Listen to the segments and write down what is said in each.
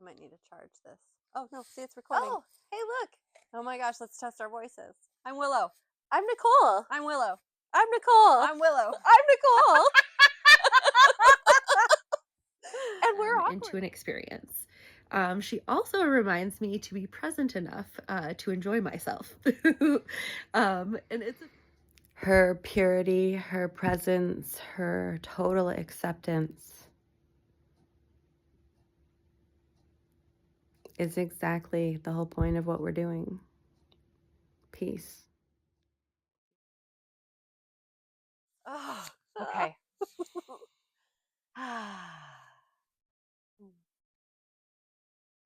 might need to charge this. Oh, no, see, it's recording. Oh, hey, look. Oh my gosh, let's test our voices. I'm Willow. I'm Nicole. I'm Willow. I'm Nicole. I'm Willow. I'm Nicole. And we're awkward. Into an experience. She also reminds me to be present enough to enjoy myself. And it's her purity, her presence, her total acceptance is exactly the whole point of what we're doing. Peace. Oh, okay.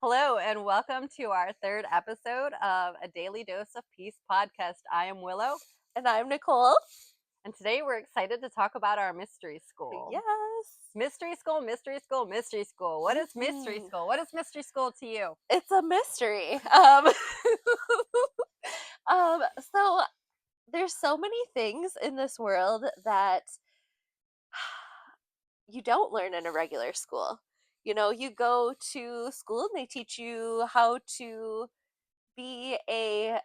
Hello, and welcome to our third episode of A Daily Dose of Peace podcast. I am Willow. And I'm Nicole. And today we're excited to talk about our mystery school. Yes. Mystery school, mystery school, mystery school. What is mystery school? What is mystery school to you? It's a mystery. So there's so many things in this world that you don't learn in a regular school. You know, you go to school and they teach you how to be a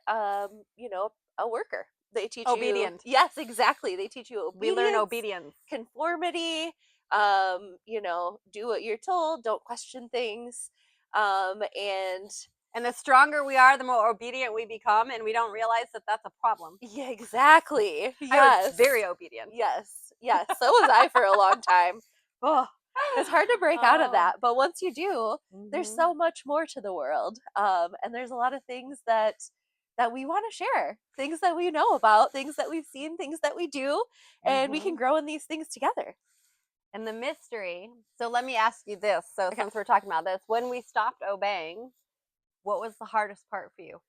worker. They teach Obedient. you. Yes, exactly. They teach you obedience. We learn obedience. Conformity, do what you're told, don't question things. And the stronger we are, the more obedient we become, and we don't realize that that's a problem. Yeah, exactly. I Yes. was very obedient. Yes. So was I for a long time. Oh, it's hard to break out of that. But once you do, there's so much more to the world. And there's a lot of things that we want to share, things that we know about, things that we've seen, things that we do, and we can grow in these things together. And the mystery, so let me ask you this. So since we're talking about this, when we stopped obeying, what was the hardest part for you?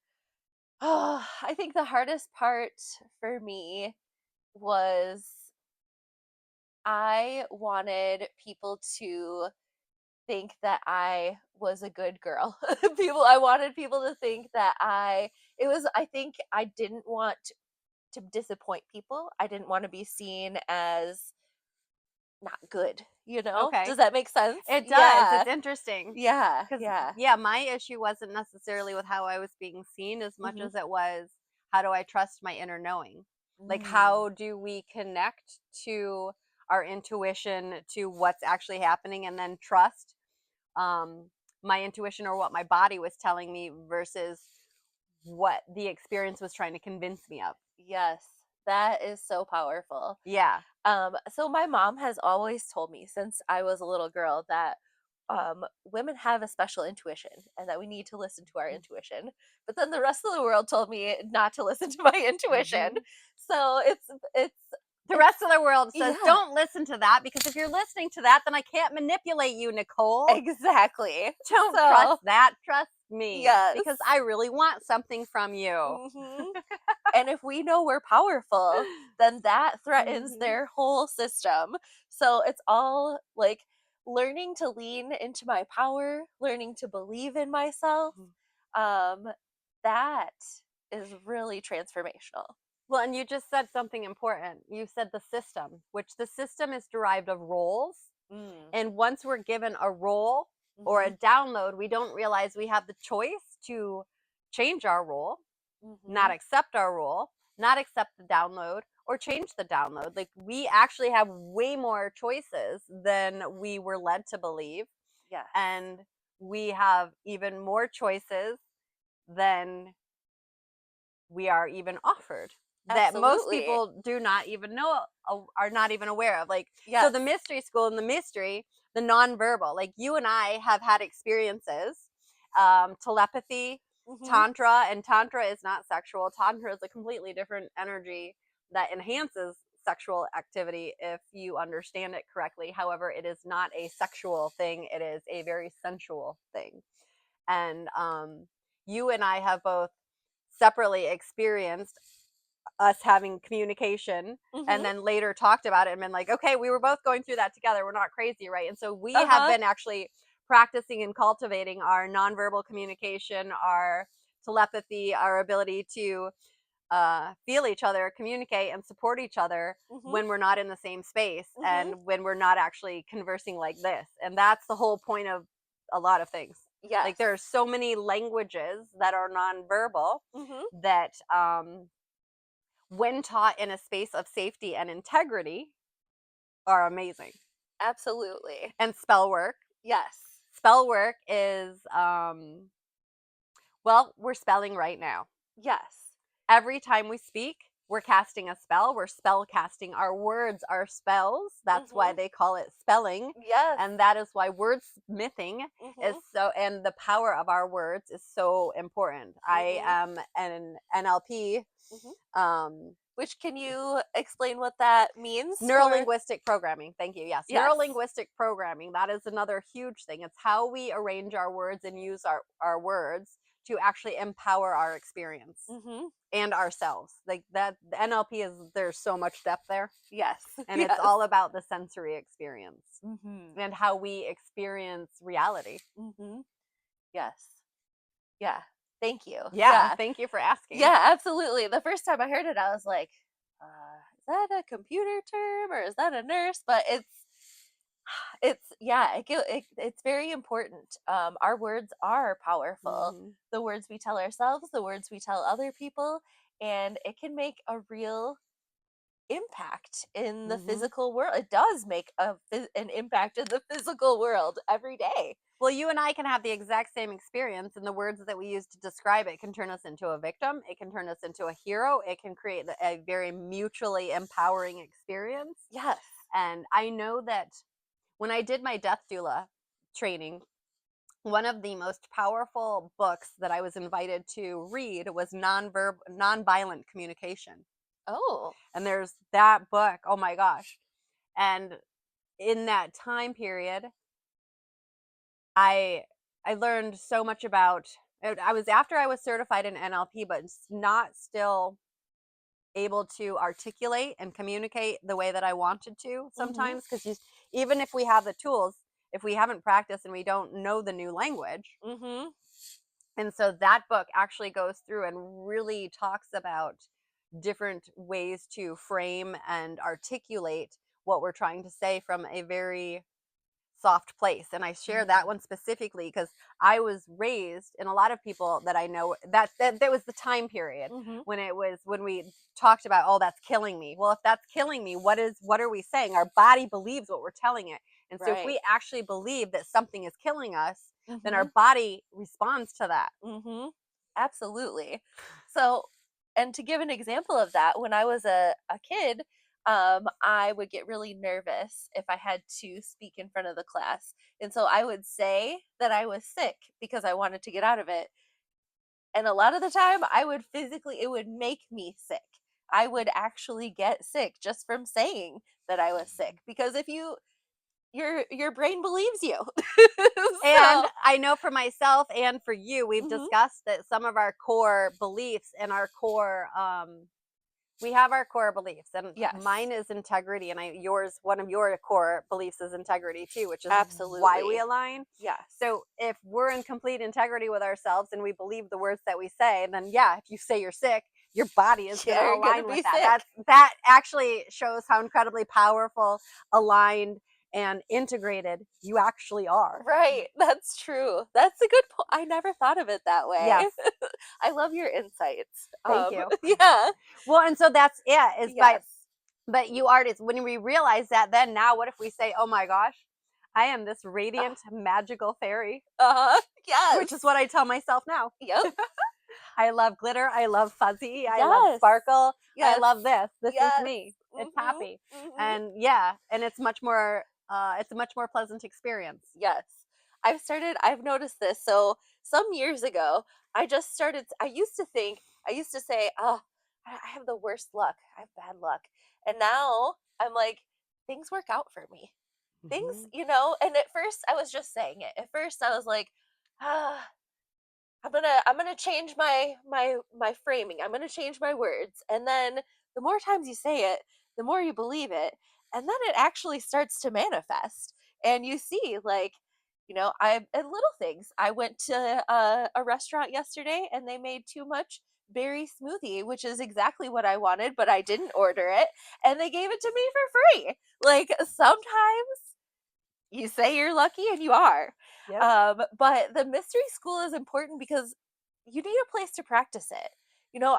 Oh, I think the hardest part for me was I wanted people to think that I was a good girl. I wanted people to think that I think I didn't want to disappoint people. I didn't want to be seen as not good, you know? Okay. Does that make sense? It does. Yeah. It's interesting. Yeah. Yeah, my issue wasn't necessarily with how I was being seen as much as it was, how do I trust my inner knowing? Like, how do we connect to our intuition, to what's actually happening, and then trust my intuition or what my body was telling me versus what the experience was trying to convince me of. Yes, that is so powerful. Yeah. So my mom has always told me since I was a little girl that women have a special intuition and that we need to listen to our intuition. But then the rest of the world told me not to listen to my intuition. So it's the rest of the world says, don't listen to that, because if you're listening to that, then I can't manipulate you, Nicole. Exactly. Don't trust that. Trust me. Yes. Because I really want something from you. And if we know we're powerful, then that threatens their whole system. So it's all like learning to lean into my power, learning to believe in myself. That is really transformational. Well, and you just said something important. You said the system, which the system is derived of roles. And once we're given a role or a download, we don't realize we have the choice to change our role, not accept our role, not accept the download, or change the download. Like, we actually have way more choices than we were led to believe. Yeah. And we have even more choices than we are even offered. That most people do not even know, are not even aware of. Like, so the mystery school and the mystery, the nonverbal, like you and I have had experiences, telepathy, tantra, and tantra is not sexual. Tantra is a completely different energy that enhances sexual activity if you understand it correctly. However, it is not a sexual thing. It is a very sensual thing. And you and I have both separately experienced us having communication and then later talked about it and been like, okay, we were both going through that together. We're not crazy, right? And so we have been actually practicing and cultivating our nonverbal communication, our telepathy, our ability to feel each other, communicate, and support each other when we're not in the same space and when we're not actually conversing like this. And that's the whole point of a lot of things. Yes. Like there are so many languages that are nonverbal Mm-hmm. that when taught in a space of safety and integrity are amazing. Absolutely. And spell work. Yes. Spell work is well, we're spelling right now. Yes. Every time we speak, we're casting a spell. We're spell casting. Our words are spells. That's why they call it spelling. Yes. And that is why wordsmithing is so, and the power of our words is so important. I am an NLP. Which, can you explain what that means? Neurolinguistic programming. Thank you. Yes. Yes. Neurolinguistic programming. That is another huge thing. It's how we arrange our words and use our words to actually empower our experience and ourselves. Like that, the NLP is, there's so much depth there. Yes. And it's all about the sensory experience and how we experience reality. Yes. Yeah. Thank you. Yeah. Thank you for asking. Yeah, absolutely. The first time I heard it, I was like, is that a computer term or is that a nurse? But it's very important. Our words are powerful. The words we tell ourselves, the words we tell other people, and it can make a real impact in the physical world. It does make an impact in the physical world every day. Well, you and I can have the exact same experience, and the words that we use to describe it can turn us into a victim. It can turn us into a hero. It can create a very mutually empowering experience. Yes. And I know that when I did my death doula training, one of the most powerful books that I was invited to read was Nonviolent Communication. Oh. And there's that book. Oh my gosh. And in that time period, I learned so much about, I was after I was certified in NLP, but not still able to articulate and communicate the way that I wanted to sometimes, because even if we have the tools, if we haven't practiced and we don't know the new language. And so that book actually goes through and really talks about different ways to frame and articulate what we're trying to say from a very soft place. And I share that one specifically because I was raised, and a lot of people that I know, that was the time period when we talked about, oh, that's killing me. Well, if that's killing me, what are we saying? Our body believes what we're telling it. And so if we actually believe that something is killing us, then our body responds to that. Absolutely. So, and to give an example of that, when I was a kid, I would get really nervous if I had to speak in front of the class. And so I would say that I was sick because I wanted to get out of it. And a lot of the time it would make me sick. I would actually get sick just from saying that I was sick, because if your brain believes you. And I know for myself and for you, we've discussed that some of our core beliefs and our core, we have our core beliefs, and mine is integrity, and one of your core beliefs is integrity too, which is absolutely why we align. Yes. So if we're in complete integrity with ourselves and we believe the words that we say, then if you say you're sick, your body is going to align with that. That actually shows how incredibly powerful, aligned, and integrated you actually are. Right. That's true. That's a good point. I never thought of it that way. Yes. I love your insights. Thank you. Yeah. Well, and so that's but you artists, when we realize that, then now what if we say, oh my gosh, I am this radiant, magical fairy. Yes. Which is what I tell myself now. Yep. I love glitter. I love fuzzy. I love sparkle. I love this. This is me. It's happy. And and it's much more, it's a much more pleasant experience. Yes. I've noticed this. So some years ago, I used to say, oh, I have the worst luck. I have bad luck. And now I'm like, things work out for me. Things, and at first I was just saying it. At first I was like, I'm gonna change my framing. I'm gonna change my words. And then the more times you say it, the more you believe it. And then it actually starts to manifest. And you see, like, and little things. I went to a restaurant yesterday and they made too much berry smoothie, which is exactly what I wanted, but I didn't order it. And they gave it to me for free. Like, sometimes You say you're lucky and you are. Yep. But the mystery school is important because you need a place to practice it. You know,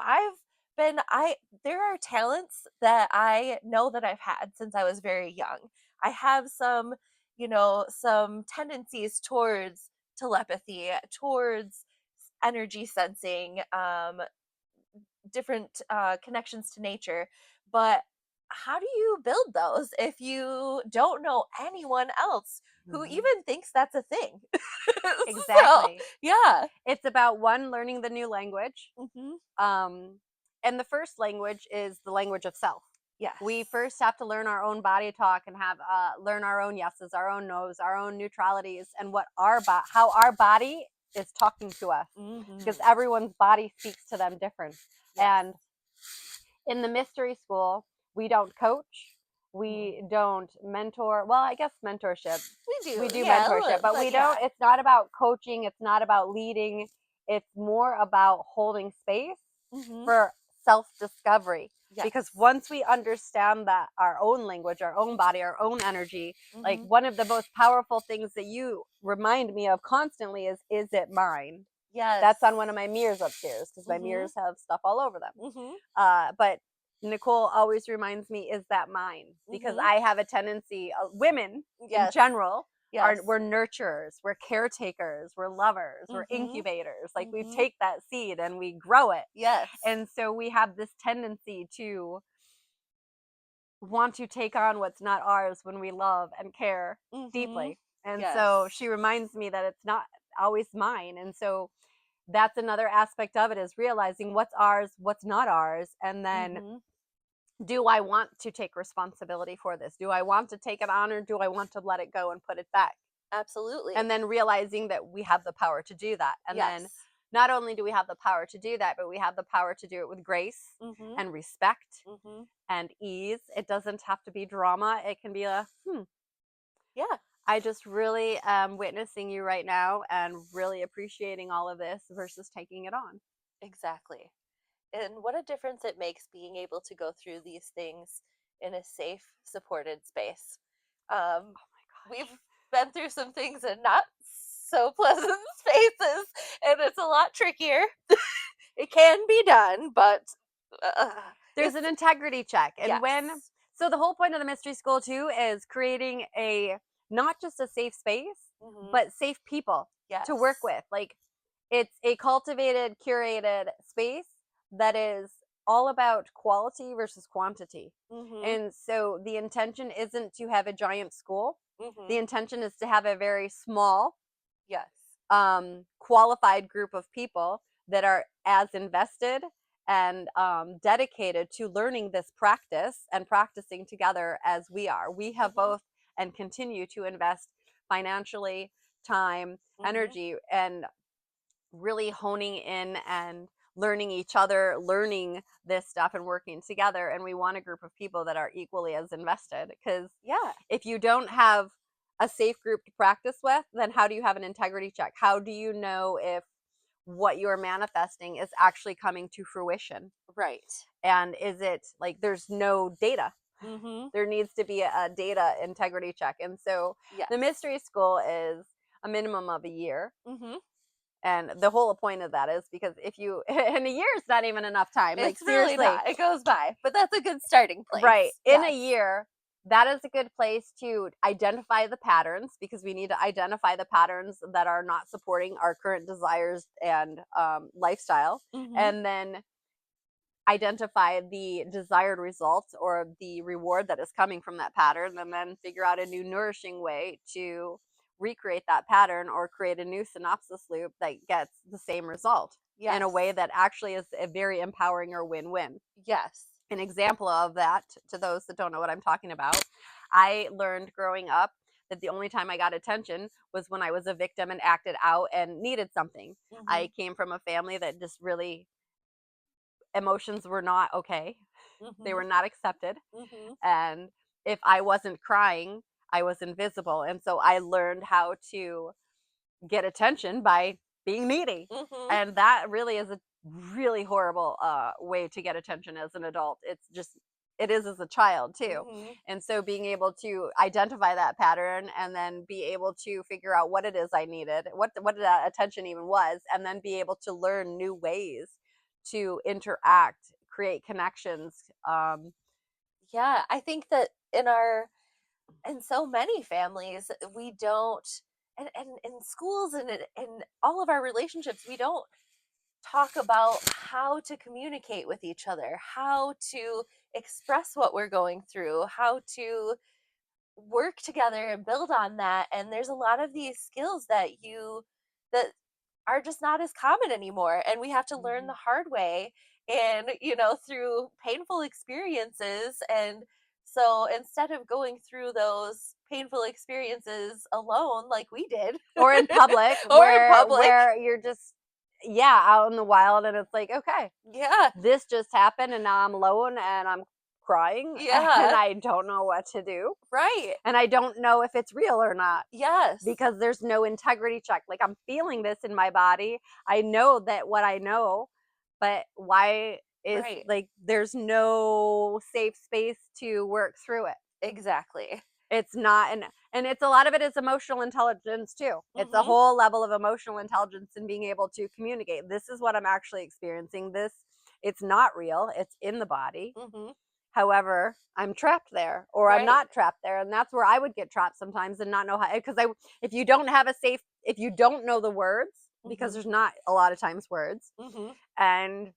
there are talents that I know that I've had since I was very young. I have some, some tendencies towards telepathy, towards energy sensing, different connections to nature. But how do you build those if you don't know anyone else who Mhm. even thinks that's a thing? So, Exactly. yeah. It's about one, learning the new language. Hmm. And the first language is the language of self. Yes. We first have to learn our own body talk and have learn our own yeses, our own nos, our own neutralities, and how our body is talking to us, because Hmm. everyone's body speaks to them different. Yes. And in the mystery school, we don't coach, Mm. we don't mentor. Well, I guess mentorship. We do, We do yeah, mentorship, but we don't. yeah. It's not about coaching. It's not about leading. It's more about holding space Hmm. for self discovery. Because Yes. once we understand that our own language, our own body, our own energy, like Hmm. one of the most powerful things that you remind me of constantly is it mine? Yes. That's on one of my mirrors upstairs, because my Hmm. mirrors have stuff all over them. Hmm. But Nicole always reminds me, is that mine? Because Hmm. I have a tendency, women in Yes. general, Yes. we're nurturers, we're caretakers, we're lovers, we're Hmm. incubators. Like we Hmm. take that seed and we grow it. Yes. And so we have this tendency to want to take on what's not ours when we love and care Hmm. deeply. And so Yes. she reminds me that it's not always mine. And so that's another aspect of it, is realizing what's ours, what's not ours, and then Hmm. do I want to take responsibility for this? Do I want to take it on, or do I want to let it go and put it back? Absolutely. And then realizing that we have the power to do that. And then Yes. not only do we have the power to do that, but we have the power to do it with grace Hmm. and respect Hmm. and ease. It doesn't have to be drama. It can be Yeah. I just really am witnessing you right now and really appreciating all of this versus taking it on. Exactly. And what a difference it makes being able to go through these things in a safe, supported space. Um, we've been through some things in not so pleasant spaces, and it's a lot trickier. It can be done, but uh, There's it's an integrity check. And yes. so the whole point of the mystery school too is creating not just a safe space, Hmm. but safe people Yes. to work with. Like it's a cultivated, curated space that is all about quality versus quantity. Hmm. And so the intention isn't to have a giant school. Hmm. The intention is to have a very small, Yes. qualified group of people that are as invested and dedicated to learning this practice and practicing together as we are. We have Hmm. both and continue to invest financially, time, Hmm. energy, and really honing in and learning each other, learning this stuff and working together. And we want a group of people that are equally as invested, because Yeah. if you don't have a safe group to practice with, then how do you have an integrity check? How do you know if what you're manifesting is actually coming to fruition? Right. And is it like there's no data? Hmm. There needs to be a data integrity check. And so Yes. the mystery school is a minimum of a year. Hmm. And the whole point of that is because if you, and a year is not even enough time. Like, It's really seriously, not. It goes by, but that's a good starting right. place. In a Yes. year, that is a good place to identify the patterns, because we need to identify the patterns that are not supporting our current desires and lifestyle. Hmm. And then identify the desired results or the reward that is coming from that pattern, and then figure out a new nourishing way to recreate that pattern or create a new synopsis loop that gets the same result in a way Yes. that actually is a very empowering or win-win. Yes. An example of that, to those that don't know what I'm talking about, I learned growing up that the only time I got attention was when I was a victim and acted out and needed something. Hmm. I came from a family that just really, emotions were not okay. They Hmm. were not accepted. Hmm. And if I wasn't crying, I was invisible. And so I learned how to get attention by being needy. Hmm. And that really is a really horrible way to get attention as an adult. It's just it is as a child too. Mhm. And so being able to identify that pattern and then be able to figure out what it is I needed, what that attention even was, and then be able to learn new ways to interact, create connections. Yeah, I think that in so many families we don't, and in schools and in all of our relationships we don't talk about how to communicate with each other, how to express what we're going through, how to work together and build on that. And there's a lot of these skills that are just not as common anymore, and we have to learn the Mhm. hard way, and through painful experiences. And so instead of going through those painful experiences alone like we did, Or in public or in where public, you're just, yeah, out in the wild, and it's like, okay, yeah, this just happened and now I'm alone and I'm crying and yeah, I don't know what to do. right, And I don't know if it's real or not yes, because there's no integrity check. Like, I'm feeling this in my body. I know that what I know, but why is, right, like, there's no safe space to work through it. exactly. It's not, and it's a lot of it is emotional intelligence too. It's a Mhm, whole level of emotional intelligence and being able to communicate. This is what I'm actually experiencing. This, it's not real. It's in the body. mhm, However, I'm trapped there or I'm right, not trapped there. And that's where I would get trapped sometimes and not know how, because if you don't have a safe, if you don't know the words, because mhm, there's not a lot of times words, mhm, and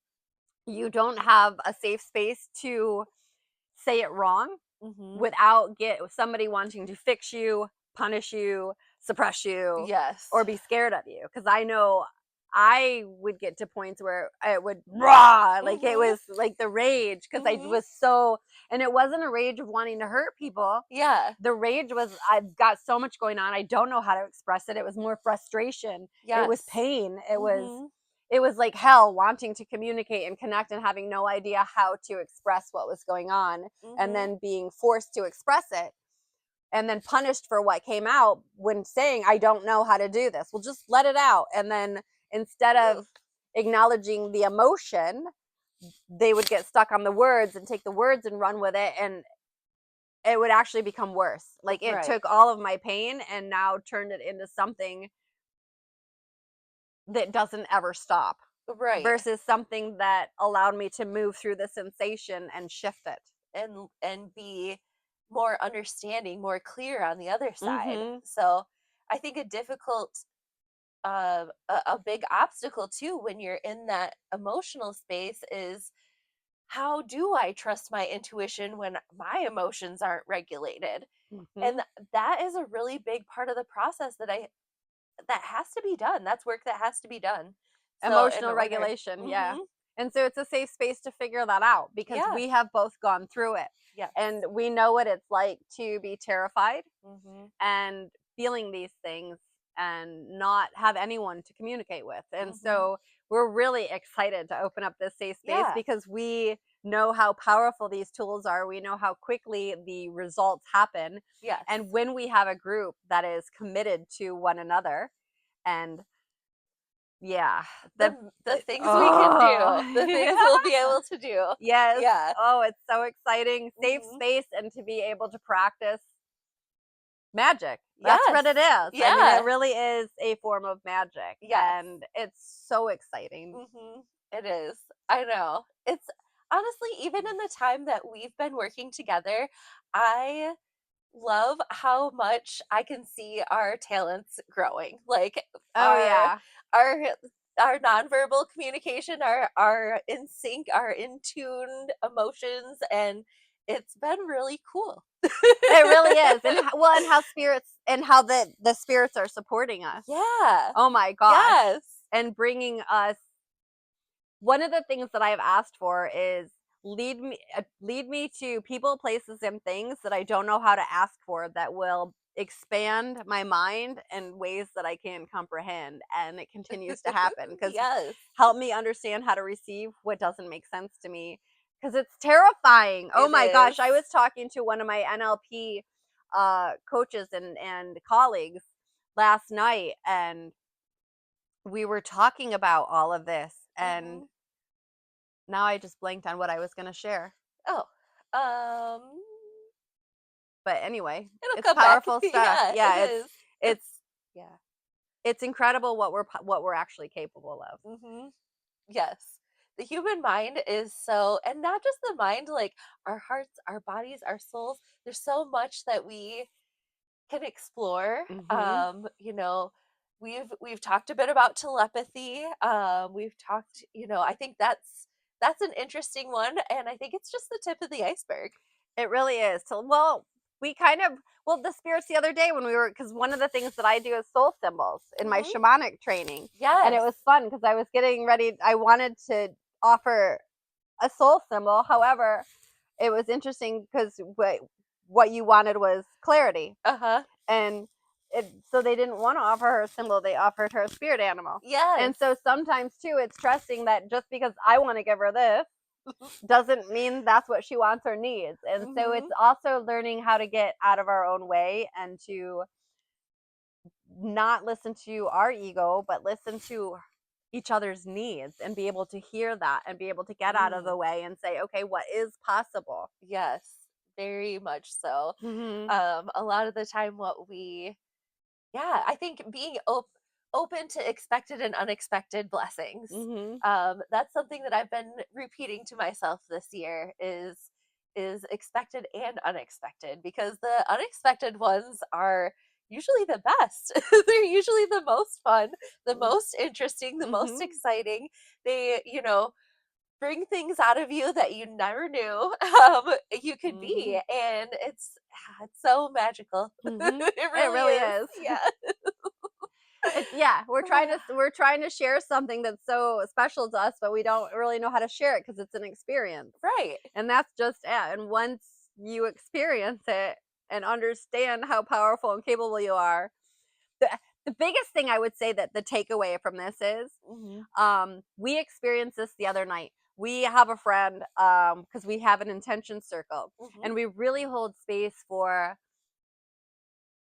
you don't have a safe space to say it wrong mhm. without get somebody wanting to fix you, punish you, suppress you, Yes. or be scared of you. Because I know I would get to points where it would raw, like it Mhm, was like the rage, because I mhm. was so, and it wasn't a rage of wanting to hurt people. Yeah. The rage was, I've got so much going on, I don't know how to express it. It was more frustration. It was Yes. pain. Mhm, It was like hell, wanting to communicate and connect and having no idea how to express what was going on, and mhm. then being forced to express it and then punished for what came out when saying, I don't know how to do this. Well, just let it out. And then instead of Ugh. acknowledging the emotion, they would get stuck on the words and take the words and run with it. And it would actually become worse. Like, it Right. took all of my pain and now turned it into something that doesn't ever stop Right. versus something that allowed me to move through the sensation and shift it. And be more understanding, more clear on the other side. Mhm. So I think a difficult a big obstacle too when you're in that emotional space is, how do I trust my intuition when my emotions aren't regulated? And Mhm. that is a really big part of the process that has to be done. That's work that has to be done. So in Emotional order, regulation, yeah. mhm, And so it's a safe space to figure that out because yeah, we have both gone through it. yes, And we know what it's like to be terrified mhm, and feeling these things and not have anyone to communicate with. And mhm, so we're really excited to open up this safe space yeah, because we know how powerful these tools are. We know how quickly the results happen. yes. And when we have a group that is committed to one another, and yeah, The things we can do, the things oh, we'll be able to do. yes, Yeah. oh, it's so exciting. Safe Mhm. space and to be able to practice magic. That's what it Yes. is. I mean, it Yeah. really is a form of magic, Yes. and it's so exciting. It is. I know. It's honestly, even in the time that we've been working together, I love how much I can see our talents growing. Like Oh our yeah. our our nonverbal communication, our in sync, our in tuned emotions, and it's been really cool. It really is. And well, and how spirits and how the spirits are supporting us. Yeah. Oh my gosh. Yes. And bringing us, one of the things that I've asked for is lead me to people, places, and things that I don't know how to ask for that will expand my mind in ways that I can't comprehend, and it continues to happen because Yes. help me understand how to receive what doesn't make sense to me because it's terrifying. Oh It my gosh, is. I was talking to one of my NLP coaches and colleagues last night, and we were talking about all of this, and Mhm. now I just blanked on what I was going to share. Oh. Um, But anyway, it'll it's come back. powerful stuff. Yeah, it Yeah, is. it's Yeah. it's incredible what we're actually capable of. Mm-hmm. Yes. The human mind is so, and not just the mind, like our hearts, our bodies, our souls. There's so much that we can explore. Mhm. You know, we've talked a bit about telepathy. We've talked, I think that's an interesting one, and I think it's just the tip of the iceberg. It really is. So, well, we kind of the spirits the other day when we were because one of the things that I do is soul symbols in my Hmm. shamanic training, and it Yes. was fun because I was getting ready. I wanted to offer a soul symbol. However, it was interesting because what you wanted was clarity, Uh-huh. and so they didn't want to offer her a symbol. They offered her a spirit animal, Yes. and so sometimes too, it's trusting that just because I want to give her this doesn't mean that's what she wants or needs. And so it's Hmm. also learning how to get out of our own way and to not listen to our ego, but listen to each other's needs and be able to hear that and be able to get out of the Mm. way and say, okay, what is possible? Yes, very much so. Mm-hmm. A lot of the time, yeah, I think being open to expected and unexpected blessings. Mm-hmm. That's something that I've been repeating to myself this year is expected and unexpected, because the unexpected ones are usually the best. They're usually the most fun, the most interesting, the most Mm-hmm. exciting. They, bring things out of you that you never knew you could Mm-hmm. be, and it's so magical. Mm-hmm. It It really really is. is. Yeah. It's yeah, we're trying to share something that's so special to us, but we don't really know how to share it because it's an experience. Right. And that's just it. And once you experience it and understand how powerful and capable you are, the the biggest thing I would say that the takeaway from this is, Hmm. we experienced this the other night. We have a friend, because we have an intention circle, Hmm. and we really hold space for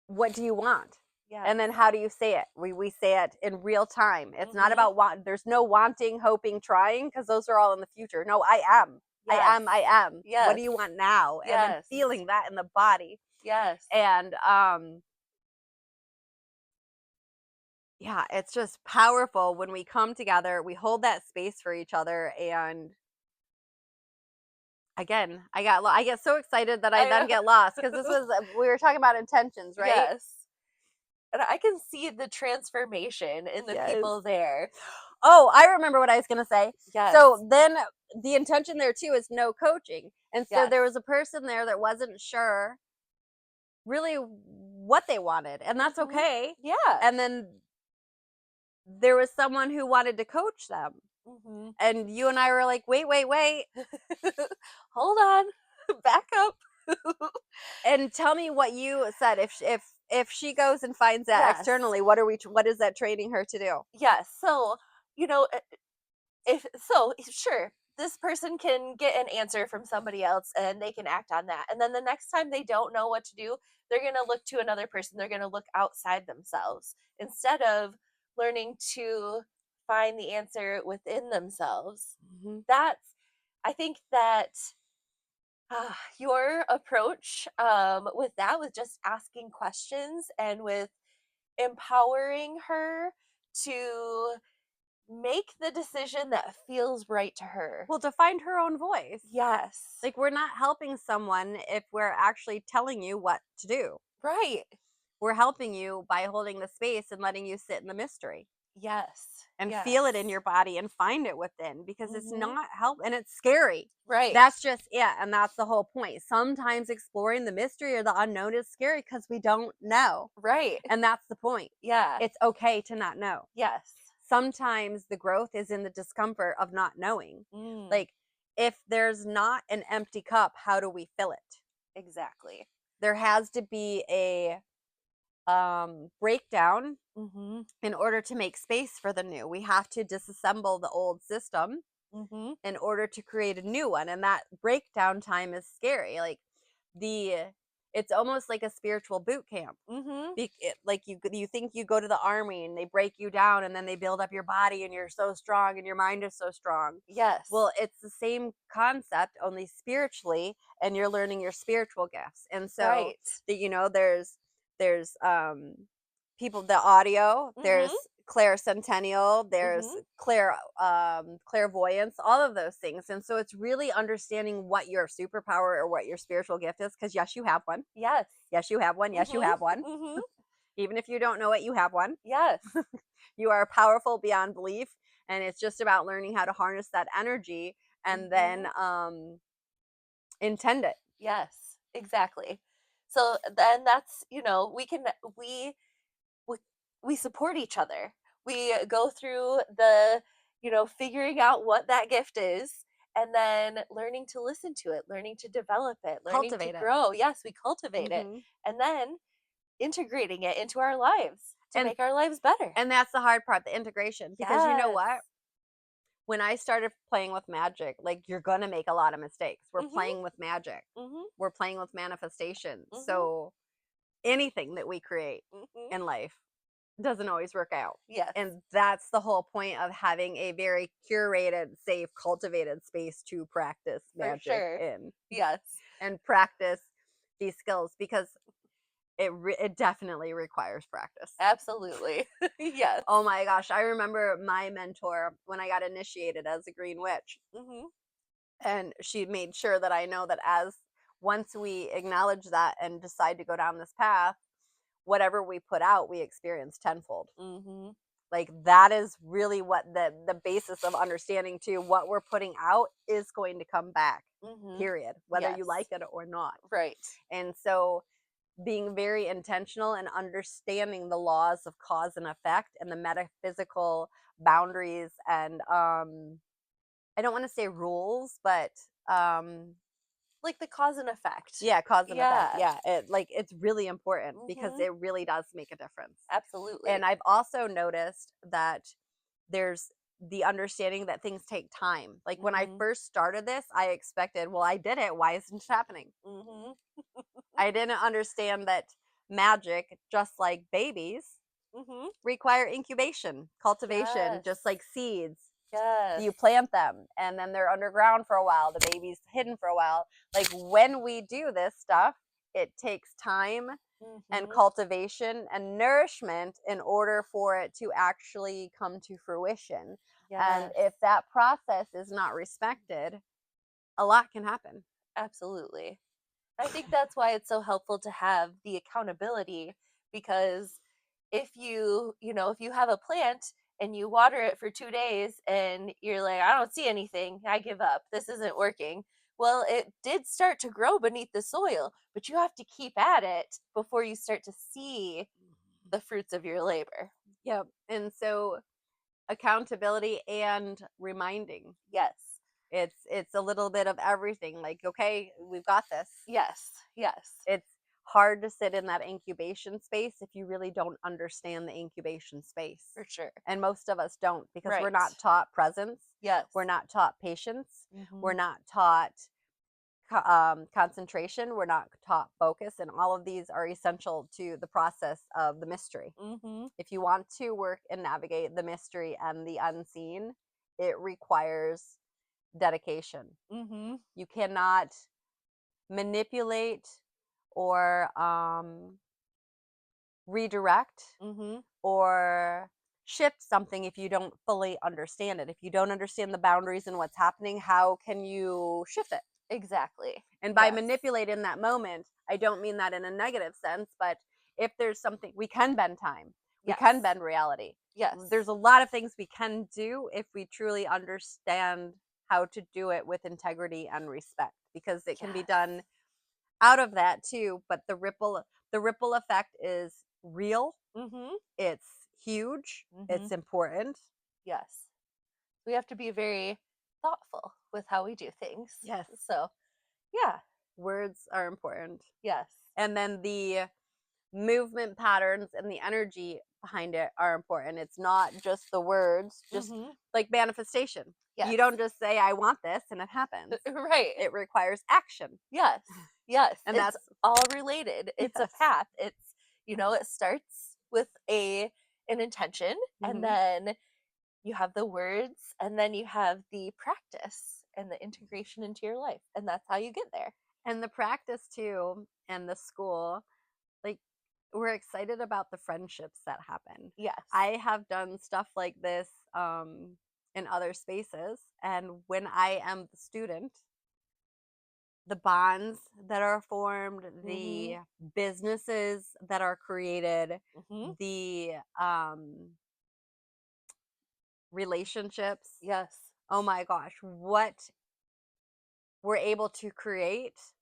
what do you want, and Yes. then how do you say it. We say it in real time. It's not Hmm. about want, there's no wanting, hoping, trying, because those are all in the future. No, I am, I Yes. am, I am. What do Yes. you want now? And then Yes. feeling that in the body. Yes. And yeah, it's just powerful when we come together, we hold that space for each other. And again, I get so excited that I then I get lost because this was we were talking about intentions, right? Yes. And I can see the transformation in the Yes. people there. Oh, I remember what I was going to say. Yes. So then the intention there too is no coaching. And so Yes. there was a person there that wasn't sure really what they wanted, and that's Hmm. okay. Yeah. And then there was someone who wanted to coach them. Hmm. And you and I were like, wait, wait, wait. Hold on. Back up. And tell me what you said. If she goes and finds that Yes. externally, what is that training her to do? Yes. So, you know, if so, sure, this person can get an answer from somebody else and they can act on that. And then the next time they don't know what to do, they're going to look to another person. They're going to look outside themselves instead of learning to find the answer within themselves. Mhm. That's, I think that your approach with that, with just asking questions and with empowering her to make the decision that feels right to her. Well, to find her own voice. Yes. Like, we're not helping someone if we're actually telling you what to do. Right. We're helping you by holding the space and letting you sit in the mystery Yes. and feel it in Yes. your body and find it within, because it's Mhm. not help and it's scary. Right. That's just it. And that's the whole point. Sometimes exploring the mystery or the unknown is scary because we don't know. Right. And that's the point. Yeah. It's okay to not know. Yes. Sometimes the growth is in the discomfort of not knowing. Mm, Like, if there's not an empty cup, how do we fill it? exactly. There has to be a breakdown Mhm. in order to make space for the new. We have to disassemble the old system Mhm. in order to create a new one, and that breakdown time is scary. Like, the it's almost like a spiritual boot camp. Like you think you go to the army and they break you down and then they build up your body and you're so strong and your mind is so strong. Yes. Well, it's the same concept, only spiritually, and you're learning your spiritual gifts. And so Right. there's people, the audio, there's claircentennial, there's clairvoyance, all of those things. And so it's really understanding what your superpower or what your spiritual gift is, because yes, you have one. Yes. Yes, you have one. Yes, you have one. Even if you don't know it, you have one. Yes. You are powerful beyond belief, and it's just about learning how to harness that energy and then intend it. Yes, exactly. So then that's, we support each other. We go through the, figuring out what that gift is, and then learning to listen to it, learning to develop it, learning Cultivate to it. grow. Yes, we cultivate it, and then integrating it into our lives to make our lives better. And that's the hard part, the integration. Because you know what? Yes. When I started playing with magic, like, you're gonna make a lot of mistakes. We're playing with magic. We're playing with manifestation. So anything that we create in life doesn't always work out. Yes. And that's the whole point of having a very curated, safe, cultivated space to practice magic in. Yes. And practice these skills, because it definitely requires practice. Absolutely. Yes. Oh my gosh, I remember my mentor when I got initiated as a green witch. And she made sure that I know that once we acknowledge that and decide to go down this path, whatever we put out, we experience tenfold. Like, that is really what the basis of understanding too. What we're putting out is going to come back, period, whether you like it or not. Right. And so being very intentional and understanding the laws of cause and effect and the metaphysical boundaries and I don't want to say rules, but like the cause and effect. Yeah, cause and effect. Yeah, it's really important because it really does make a difference. Absolutely. And I've also noticed that there's the understanding that things take time. Like, when I first started this, I expected, well, I did it, why isn't it happening? I didn't understand that magic, just like babies, require incubation, cultivation, just like seeds. Yes. You plant them and then they're underground for a while. The baby's hidden for a while. Like, when we do this stuff, it takes time and cultivation and nourishment in order for it to actually come to fruition. And if that process is not respected, a lot can happen. Absolutely. I think that's why it's so helpful to have the accountability, because if you have a plant and you water it for 2 days and you're like, I don't see anything, I give up, this isn't working. Well, it did start to grow beneath the soil, but you have to keep at it before you start to see the fruits of your labor. Yep. And so accountability and reminding. Yes. It's a little bit of everything. Like, okay, we've got this. Yes. Yes. It's hard to sit in that incubation space if you really don't understand the incubation space. For sure. And most of us don't, because we're Right. not taught presence. Yes. We're not taught patience. We're not taught concentration. We're not taught focus. And all of these are essential to the process of the mystery. If you want to work and navigate the mystery and the unseen, it requires dedication. You cannot manipulate or redirect or shift something if you don't fully understand it. If you don't understand the boundaries and what's happening, how can you shift it? Exactly. And by manipulating that moment, I don't mean that in a negative sense, but if there's something, we can bend time. We can bend reality. Yes. There's a lot of things we can do if we truly understand how to do it with integrity and respect, because it can be done out of that too. But the ripple effect is real. It's huge. It's important. Yes. We have to be very thoughtful with how we do things. Yes. So, yeah. Words are important. Yes. And then the movement patterns and the energy behind it are important. It's not just the words, just like manifestation. Yes. You don't just say, I want this, and it happens. Right. It requires action. Yes. Yes, And it's that's all related. It's a yes. path. It's, it starts with an intention, and Mhm. then you have the words, and then you have the practice and the integration into your life, and that's how you get there. And the practice too, and the school, like, we're excited about the friendships that happen. Yes. I have done stuff like this in other spaces, and when I am the student, the bonds that are formed, the Mhm. businesses that are created, Mhm. the relationships. Yes. Oh my gosh, what we're able to create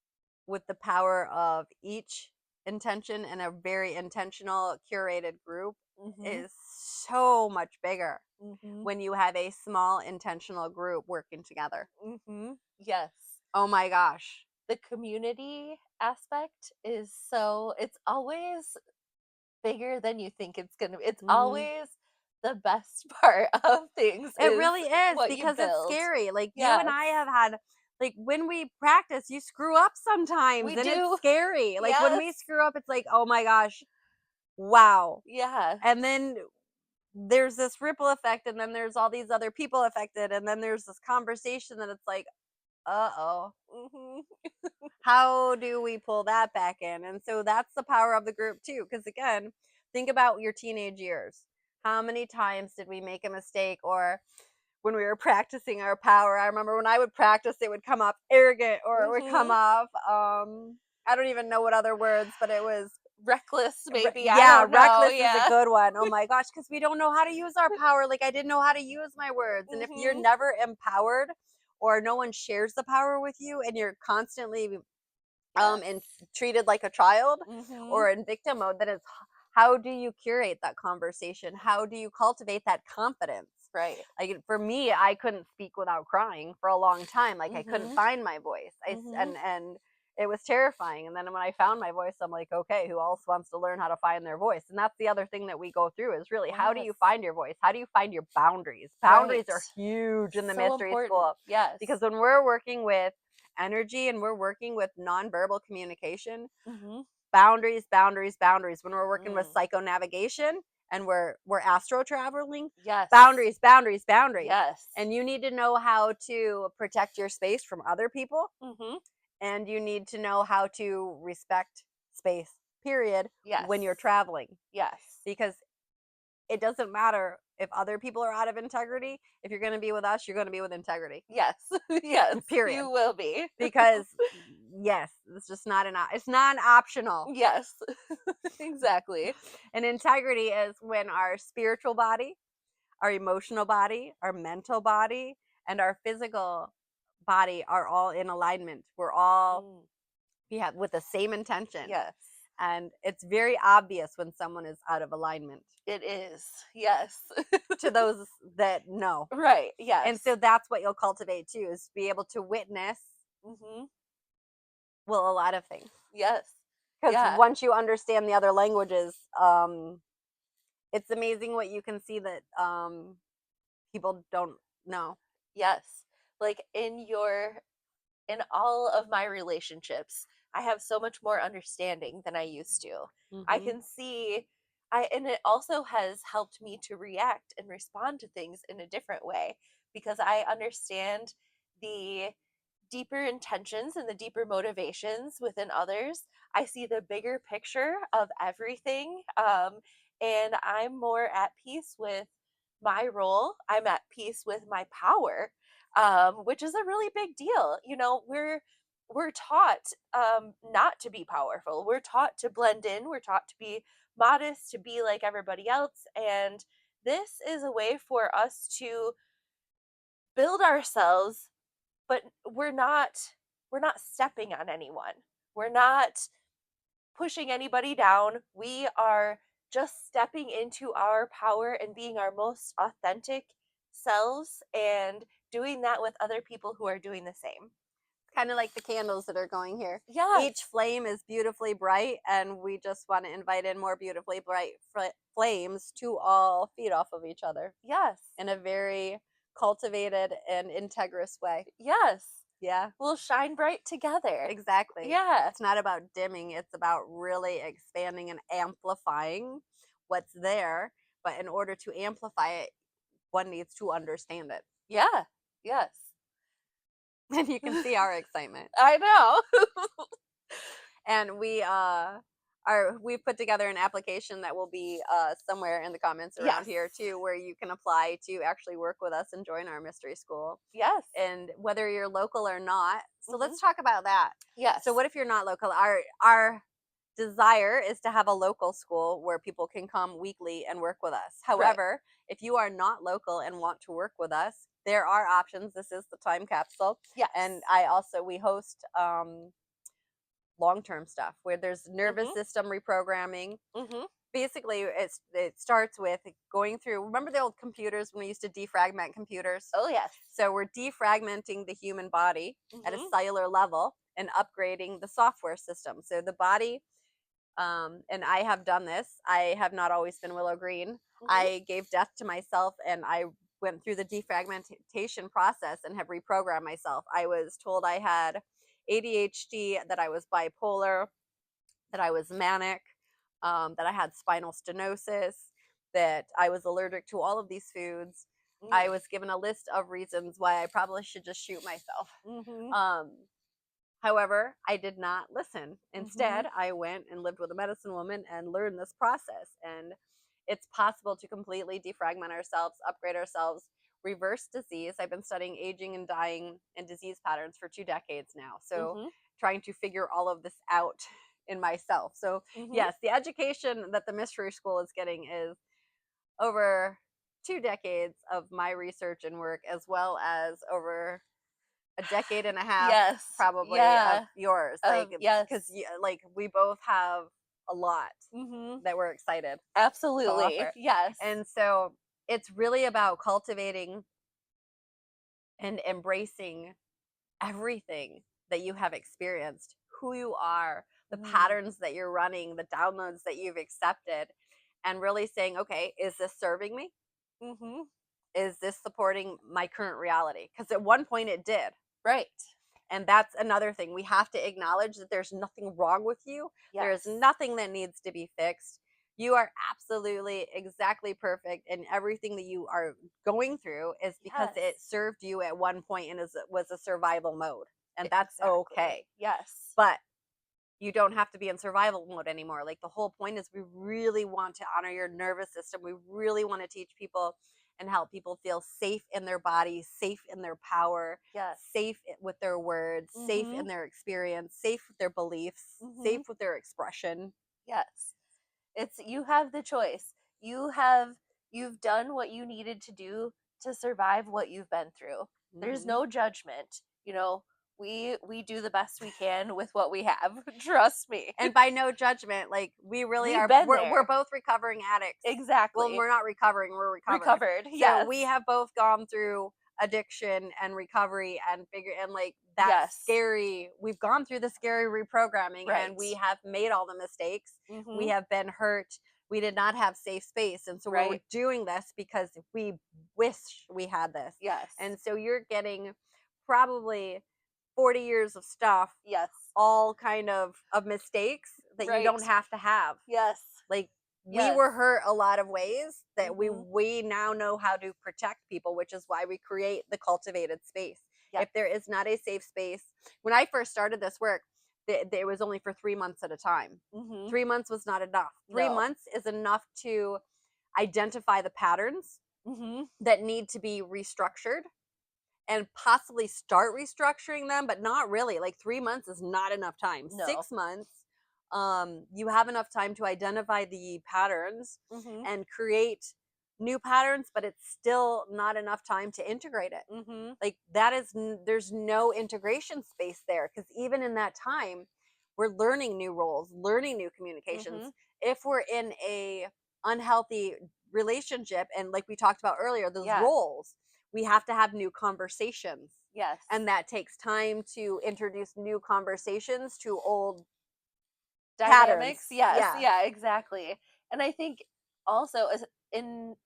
with the power of each intention and a very intentional curated group Mhm. is so much bigger Mhm. when you have a small intentional group working together. Mhm. Yes. Oh my gosh. The community aspect is it's always bigger than you think it's going to be. It's Mhm. always the best part of things It is really is what you because it's build. scary. Like you and Yes. I have had, like, when we practice, you screw up sometimes We and it's do. scary. Like when we Yes. screw up, it's like, oh my gosh, wow. Yeah. And then there's this ripple effect, and then there's all these other people affected, and then there's this conversation that it's like, uh-oh, Mhm. how do we pull that back in? And so that's the power of the group too, because again, think about your teenage years. How many times did we make a mistake, or when we were practicing our power? I remember when I would practice, it would come up arrogant, or it would come Mhm. up I don't even know what other words, but it was Reckless maybe. I yeah, don't know. reckless is a Yeah. good one. Oh my gosh, because we don't know how to use our power. Like I didn't know how to use my words. And if you're Mhm. never empowered, or no one shares the power with you, and you're constantly and Yes. treated like a child Mhm. or in victim mode, then it's how do you curate that conversation? How do you cultivate that confidence? Right. Like for me, I couldn't speak without crying for a long time. Like I couldn't Mhm. find my voice. Mhm. And it was terrifying. And then when I found my voice, I'm like, okay, who else wants to learn how to find their voice? And that's the other thing that we go through is really, how do Yes. you find your voice? How do you find your boundaries? Boundaries Right. are huge in the So mystery important. school, Yes. because when we're working with energy and we're working with nonverbal communication, Mhm. boundaries, boundaries, boundaries. When we're working with Mm. psycho navigation and we're astro traveling, Yes. boundaries, boundaries, boundaries. Yes. And you need to know how to protect your space from other people, Mhm. and you need to know how to respect space, period, when you're Yes. traveling, Yes. because it doesn't matter if other people are out of integrity. If you're going to be with us, you're going to be with integrity, Yes. Yes. period. You will be. Because yes, it's just it's non-optional. Yes. Exactly. And integrity is when our spiritual body, our emotional body, our mental body, and our physical body are all in alignment. We're all Mm. we have with the same intention. Yes. And it's very obvious when someone is out of alignment It is. Yes. to those that know. Right. And Yes. so that's what you'll cultivate too, is be able to witness, Mhm. well, a lot of things. Yes. Because Yeah. once you understand the other languages, it's amazing what you can see that people don't know. Yes. Like in all of my relationships, I have so much more understanding than I used to. I Hmm. can see and it also has helped me to react and respond to things in a different way because I understand the deeper intentions and the deeper motivations within others. I see the bigger picture of everything. And I'm more at peace with my role. I'm at peace with my power, which is a really big deal. We're taught not to be powerful. We're taught to blend in. We're taught to be modest, to be like everybody else. And this is a way for us to build ourselves, but we're not stepping on anyone. We're not pushing anybody down. We are just stepping into our power and being our most authentic selves and doing that with other people who are doing the same. Kind of like the candles that are going here. Each Yes. flame is beautifully bright, and we just want to invite in more beautifully bright flames to all feed off of each other Yes. in a very cultivated and integrous way. Yes. Yeah. We'll shine bright together. Exactly. Yeah. It's not about dimming, it's about really expanding and amplifying what's there. But in order to amplify it, one needs to understand it. Yeah. Yes. And you can see our excitement. I know. And we've put together an application that will be somewhere in the comments around here too, where you can apply to actually work with us and join our mystery school. Yes. And whether you're local or not. So Mhm. let's talk about that. Yes. So what if you're not local? Our desire is to have a local school where people can come weekly and work with us. However, if you are not local and want to work with us, there are options. This is the time capsule. Yes. And we host long-term stuff where there's nervous system reprogramming. Mhm. Basically, it starts with going through, remember the old computers when we used to defragment computers? Oh yes. So we're defragmenting the human body at a cellular level and upgrading the software system. So the body, and I have done this. I have not always been Willow Green. I gave death to myself, and I went through the defragmentation process and have reprogrammed myself. I was told I had ADHD, that I was bipolar, that I was manic, that I had spinal stenosis, that I was allergic to all of these foods. I was given a list of reasons why I probably should just shoot myself. However, I did not listen. Instead, I went and lived with a medicine woman and learned this process. And it's possible to completely defragment ourselves, upgrade ourselves, reverse disease. I've been studying aging and dying and disease patterns for 2 decades now. So trying to figure all of this out in myself. So yes, the education that the mystery school is getting is over 2 decades of my research and work, as well as over a decade and a half probably of yours, like because like we both have a lot that we're excited to Absolutely. offer. Yes. And so it's really about cultivating and embracing everything that you have experienced, who you are, the patterns that you're running, the downloads that you've accepted, and really saying, okay, is this serving me? Is this supporting my current reality? Because at one point it did. Right. And that's another thing. We have to acknowledge that there's nothing wrong with you. There's nothing that needs to be fixed. You are absolutely exactly perfect, and everything that you are going through is because it served you at one point and was a survival mode. And that's okay. Yes. But you don't have to be in survival mode anymore. Like, the whole point is we really want to honor your nervous system. We really want to teach people and help people feel safe in their bodies, safe in their power, safe with their words, safe in their experience, safe with their beliefs, safe with their expression. Yes. It's, you have the choice. You've done what you needed to do to survive what you've been through. There's no judgment. You know, we do the best we can with what we have. Trust me. And by no judgment, like, we really We've are. been We're there. both recovering addicts. Exactly. Well, we're not recovering. We're recovered. Recovered. So Yes. we have both gone through addiction and recovery and like that's scary. We've gone through the scary reprogramming, and we have made all the mistakes. We have been hurt. We did not have safe space, and so we're doing this because we wish we had this. Yes. And so you're getting probably 40 years of stuff. Yes. All kind of mistakes that you don't have to have. Yes. Like, we were hurt a lot of ways that we now know how to protect people, which is why we create the cultivated space. If there is not a safe space, when I first started this work, it was only for 3 months at a time. 3 months was not enough. 3 months is enough to identify the patterns that need to be restructured and possibly start restructuring them, but not really. Like, 3 months is not enough time. 6 months, you have enough time to identify the patterns and create new patterns, but it's still not enough time to integrate it. Like, that is, there's no integration space there, because even in that time, we're learning new roles, learning new communications. If we're in a unhealthy relationship, and like we talked about earlier, those roles, we have to have new conversations. Yes. And that takes time to introduce new conversations to old dynamics. patterns. Yes. Yeah, exactly. And I think also in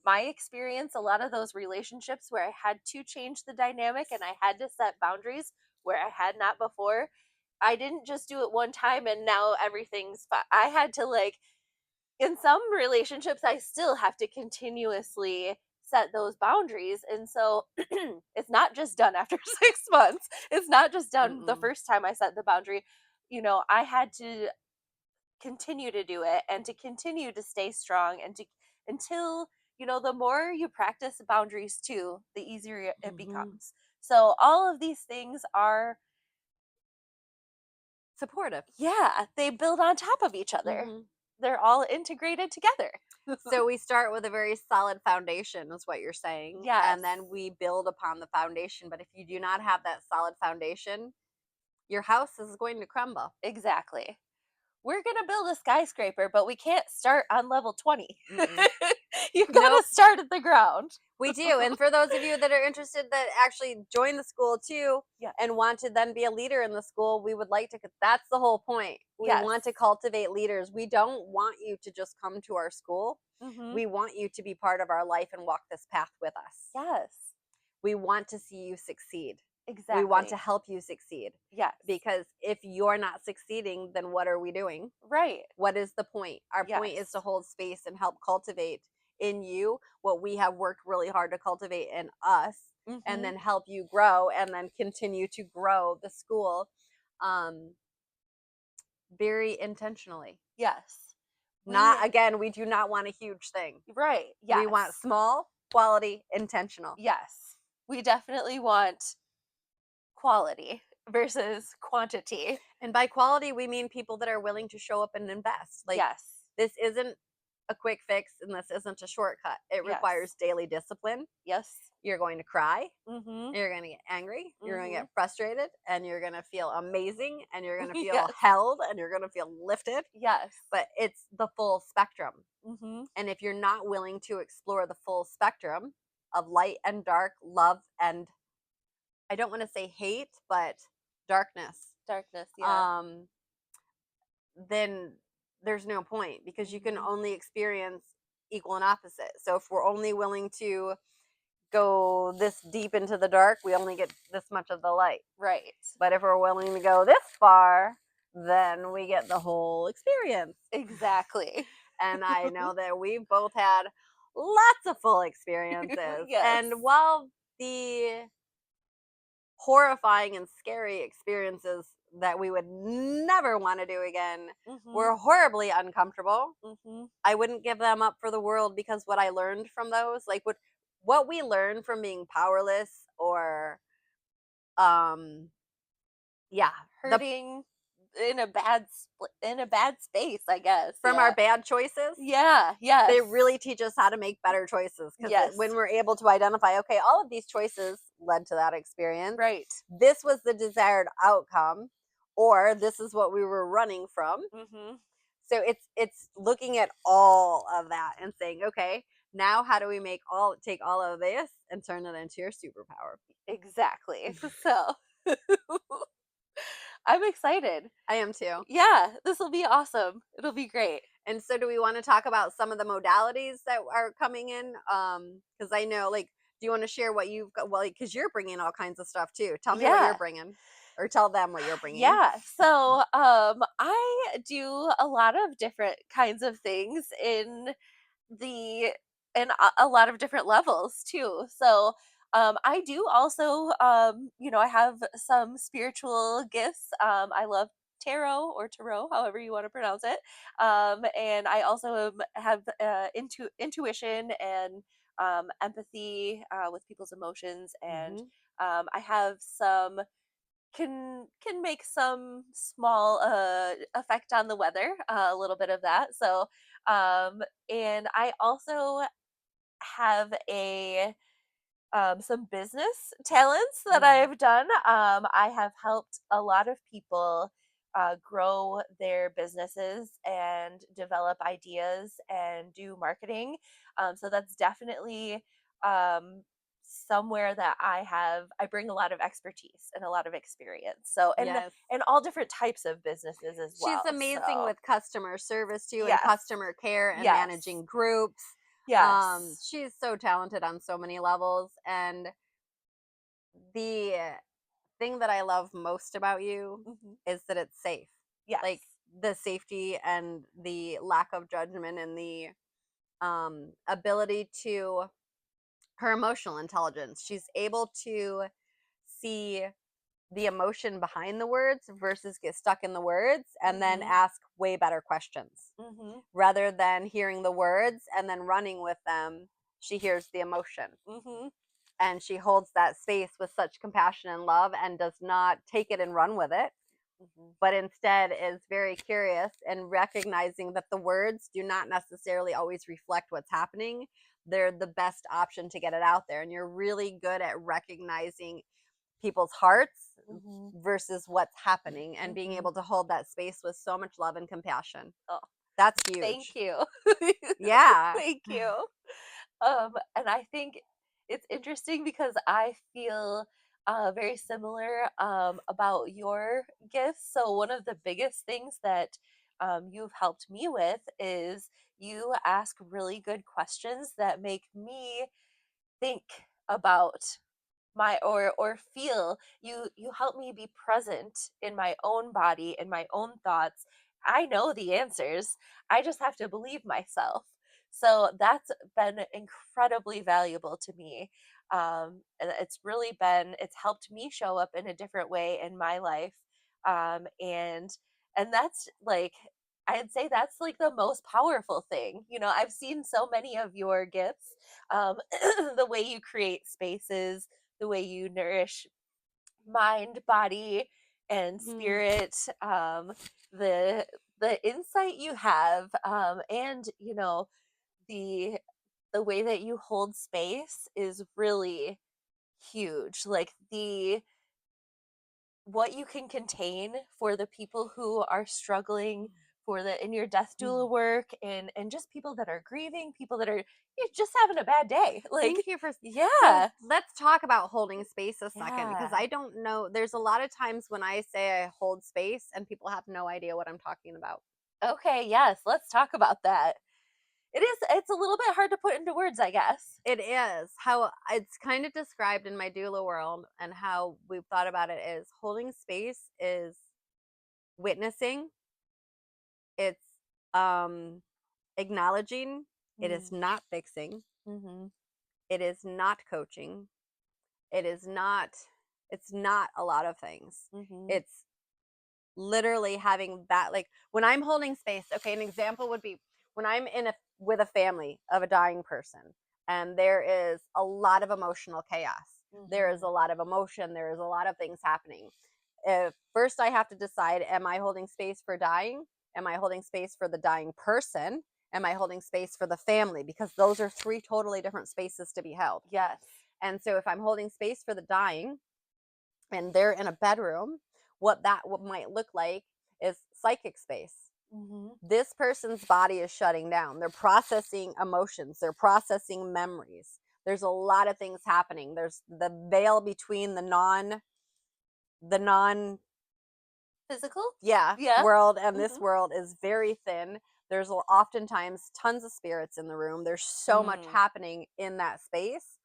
my experience, a lot of those relationships where I had to change the dynamic and I had to set boundaries where I had not before, I didn't just do it one time and now everything's fine. I had to, like, in some relationships I still have to continuously set those boundaries, and so it's not just done after 6 months. It's not just done the Mm-mm. first time I set the boundary. I had to continue to do it and to continue to stay strong and to until the more you practice boundaries too, the easier it Mm-hmm. becomes. So all of these things are, Supportive. yeah, they build on top of each other. Mm-hmm. They're all integrated together. So we start with a very solid foundation, is what you're saying, Yes, and then we build upon the foundation. But if you do not have that solid foundation, your house is going to crumble. exactly. We're going to build a skyscraper, but we can't start on level 20. Mm-mm. You got Nope. to start at the ground. We do. And for those of you that are interested that actually join the school too Yeah. and want to then be a leader in the school, we would like to, that's the whole point. We Yes. want to cultivate leaders. We don't want you to just come to our school. Mm-hmm. We want you to be part of our life and walk this path with us. Yes. We want to see you succeed. Exactly. We want to help you succeed. Yes. Because if you're not succeeding, then what are we doing? Right. What is the point? Our point is to hold space and help cultivate in you what we have worked really hard to cultivate in us, Mm-hmm. and then help you grow and then continue to grow the school very intentionally. Yes. Not again, we do not want a huge thing. Right. Yes. We want small, quality, intentional. Yes. We definitely want quality versus quantity. And by quality, we mean people that are willing to show up and invest. Like, yes. this isn't a quick fix and this isn't a shortcut. It requires daily discipline. Yes. You're going to cry. Mm-hmm. You're going to get angry. You're going to Mm-hmm. get frustrated. And you're going to feel amazing. And you're going to feel Yes. held. And you're going to feel lifted. Yes. But it's the full spectrum. Mm-hmm. And if you're not willing to explore the full spectrum of light and dark, love and, I don't want to say hate, but darkness, Darkness. Yeah. then there's no point, because you can Mhm. only experience equal and opposite. So if we're only willing to go this deep into the dark, we only get this much of the light. Right. But if we're willing to go this far, then we get the whole experience. Exactly. And I know that we've both had lots of full experiences. Yes. And while the horrifying and scary experiences that we would never want to do again Mm-hmm. were horribly uncomfortable, Mm-hmm. I wouldn't give them up for the world, because what I learned from those, like what we learned from being powerless or yeah, Hurting in a bad space, I guess. from our bad choices, Yeah. Yes. they really teach us how to make better choices, because Yes. when we're able to identify, okay, all of these choices led to that experience, Right. this was the desired outcome, or this is what we were running from. Mm-hmm. So it's looking at all of that and saying, okay, now how do we take all of this and turn it into your superpower? Exactly. So I'm excited. I am too. Yeah, this will be awesome. It'll be great. And so do we want to talk about some of the modalities that are coming in? Because I know, like, do you want to share what you've got? Well, because you're bringing all kinds of stuff too. Tell me what you're bringing, or tell them what you're bringing. Yeah. So I do a lot of different kinds of things in a lot of different levels too. So I do also I have some spiritual gifts. I love tarot, however you want to pronounce it. And I also have intuition and empathy with people's emotions, and I have some can make some small effect on the weather, a little bit of that. So and I also have a some business talents that I've done. I have helped a lot of people grow their businesses and develop ideas and do marketing. So that's definitely um, somewhere that I bring a lot of expertise and a lot of experience. So, Yes. and all different types of businesses as well. She's amazing So, with customer service too, and yes. customer care and Yes. managing groups. Yes. She's so talented on so many levels. And the thing that I love most about you Mhm. is that it's safe. Yes. Like the safety and the lack of judgment and the ability to her emotional intelligence. She's able to see the emotion behind the words versus get stuck in the words and then Mhm. ask way better questions. Mhm. Rather than hearing the words and then running with them, she hears the emotion. Mhm. And she holds that space with such compassion and love and does not take it and run with it, Mhm. but instead is very curious and recognizing that the words do not necessarily always reflect what's happening. They're the best option to get it out there. And you're really good at recognizing people's hearts Mhm. versus what's happening and being Mhm. able to hold that space with so much love and compassion. Oh, That's thank huge. you. Yeah. Thank you. And I think it's interesting because I feel very similar about your gifts. So, one of the biggest things that you've helped me with is you ask really good questions that make me think about my or feel you help me be present in my own body and my own thoughts. I know the answers, I just have to believe myself. So that's been incredibly valuable to me. And it's helped me show up in a different way in my life. And that's like, I'd say that's like the most powerful thing. I've seen so many of your gifts, the way you create spaces, the way you nourish mind, body, and Mhm. spirit, the insight you have, and the way that you hold space is really huge. Like the what you can contain for the people who are struggling, for the in your death doula work, and just people that are grieving, people that are just having a bad day. Like, Thank you for. So yeah. let's talk about holding space a second because Yeah. I don't know. There's a lot of times when I say I hold space and people have no idea what I'm talking about. Okay, yes, let's talk about that. It's a little bit hard to put into words, I guess. It is how it's kind of described in my doula world, and how we've thought about it is holding space is witnessing, it's acknowledging, it is Mm. not fixing, Mhm. it is not coaching, it is not it's not a lot of things. Mhm. It's literally having that, like when I'm holding space. Okay, an example would be when I'm in a with a family of a dying person and there is a lot of emotional chaos. There is a Mhm. lot of emotion, there is a lot of things happening. First I have to decide, am I holding space for dying? Am I holding space for the dying person? Am I holding space for the family? Because those are three totally different spaces to be held. Yes. And so if I'm holding space for the dying and they're in a bedroom, what might look like is psychic space. Mhm. This person's body is shutting down. They're processing emotions, they're processing memories. There's a lot of things happening. There's the veil between the non Physical? yeah Yeah. world and this Mhm. world is very thin. There's oftentimes tons of spirits in the room. There's so much Mm. happening in that space.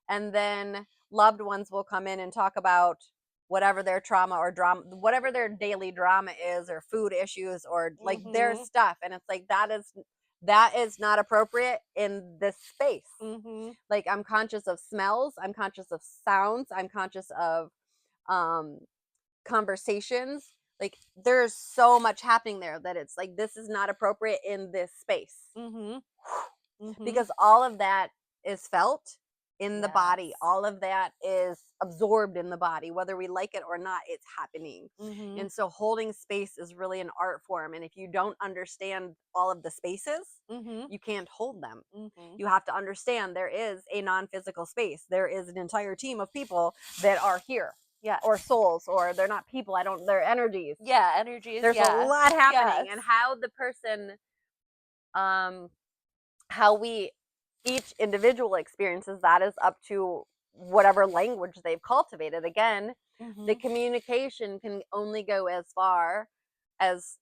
And then loved ones will come in and talk about whatever their trauma or drama, whatever their daily drama is, or food issues, or like their Mhm. stuff. And it's like that is not appropriate in this space. Mhm. Like I'm conscious of smells, I'm conscious of sounds, I'm conscious of um conversations. Like there's so much happening there that it's like this is not appropriate in this space, Mhm. Mhm. because all of that is felt in the body. Yes. All of that is absorbed in the body, whether we like it or not. It's happening. Mhm. And so holding space is really an art form, and if you don't understand all of the spaces, Mhm. you can't hold them. Mhm. You have to understand there is a non-physical space. There is an entire team of people that are here, Yes. or souls, or they're not people, they're energies. Yeah, energies, There's a yeah. lot happening. Yes. And how the person how we each individual experiences that is up to whatever language they've cultivated. Again, the Mhm. communication can only go as far as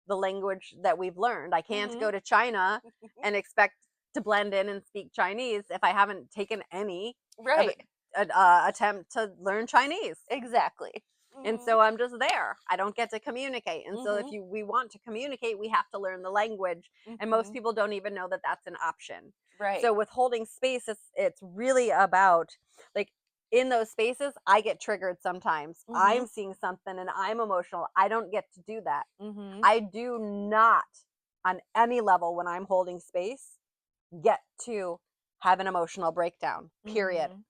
the language that we've learned. I can't Mhm. go to China and expect to blend in and speak Chinese if I haven't taken any Right. attempt to learn Chinese. Exactly. And Mhm. so I'm just there. I don't get to communicate. And so if Mhm. we want to communicate, we have to learn the language. And most Mhm. people don't even know that that's an option. Right. So with holding space, it's really about, like, in those spaces, I get triggered sometimes. I'm Mhm. seeing something and I'm emotional. I don't get to do that. Mhm. I do not, on any level, when I'm holding space, get to have an emotional breakdown. Period. Mhm.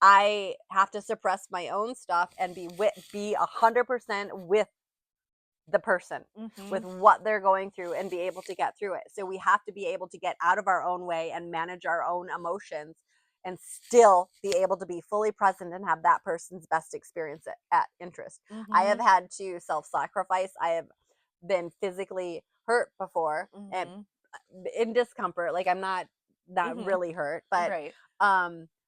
I have to suppress my own stuff and be 100% with the person, with Mhm. what they're going through, and be able to get through it. So we have to be able to get out of our own way and manage our own emotions, and still be able to be fully present and have that person's best experience at interest. I have Mhm. had to self-sacrifice. I have been physically hurt before, and Mhm. in discomfort. Like, I'm not Mhm. really hurt, but Right.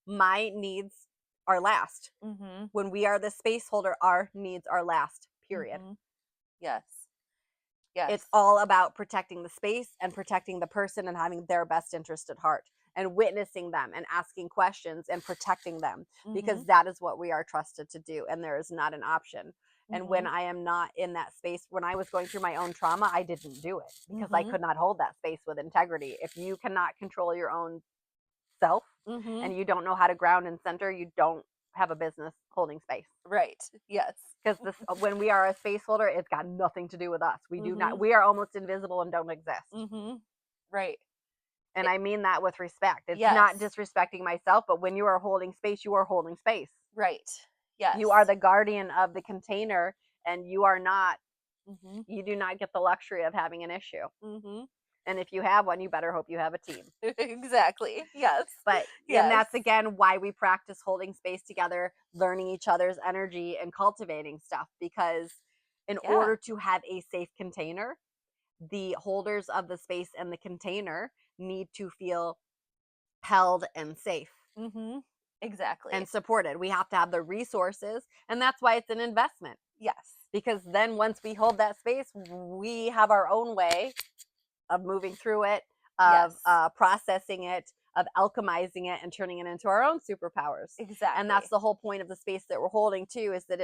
my needs are last. Mhm. When we are the space holder, our needs are last. Period. Mhm. Yes. It's Yes. all about protecting the space and protecting the person and having their best interest at heart, and witnessing them and asking questions and protecting them, because Mhm. that is what we are trusted to do, and there is not an option. And when Mhm. I am not in that space, when I was going through my own trauma, I didn't do it because I Mhm. could not hold that space with integrity. If you cannot control your own self Mhm. and you don't know how to ground and center, you don't have a business holding space. Right. Yes. Because this, when we are a space holder, it's got nothing to do with us. We do not. Mhm. We are almost invisible and don't exist. Mhm. Right. And It, I mean that with respect. It's not yes. disrespecting myself, but when you are holding space, you are holding space. Right. You are Yes. the guardian of the container, and you are not. Mhm. You do not get the luxury of having an issue. Mhm. And if you have one, you better hope you have a team. Exactly. Yes. But and Yes. that's again why we practice holding space together, learning each other's energy, and cultivating stuff, because in Yeah. order to have a safe container, the holders of the space and the container need to feel held and safe Mhm. Exactly. and supported. We have to have the resources, and that's why it's an investment, Yes. because then once we hold that space, we have our own way of moving through it, of Yes. processing it, of alchemizing it, and turning it into our own superpowers. And that's Exactly. the whole point of the space that we're holding too, is that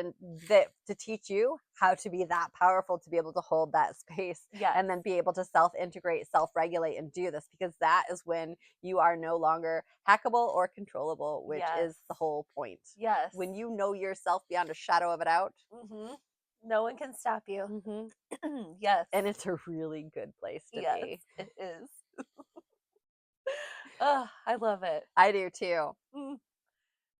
to teach you how to be that powerful, to be able to hold that space, Yes. and then be able to self-integrate, self-regulate, and do this, because that is when you are no longer hackable or controllable, which Yes. is the whole point. Yes. When you know yourself beyond a shadow of a doubt. Mhm. No one can stop you. Mm-hmm. Yes. And it's a really good place to Yes, be. it is. Oh, I love it. I do too. Mm.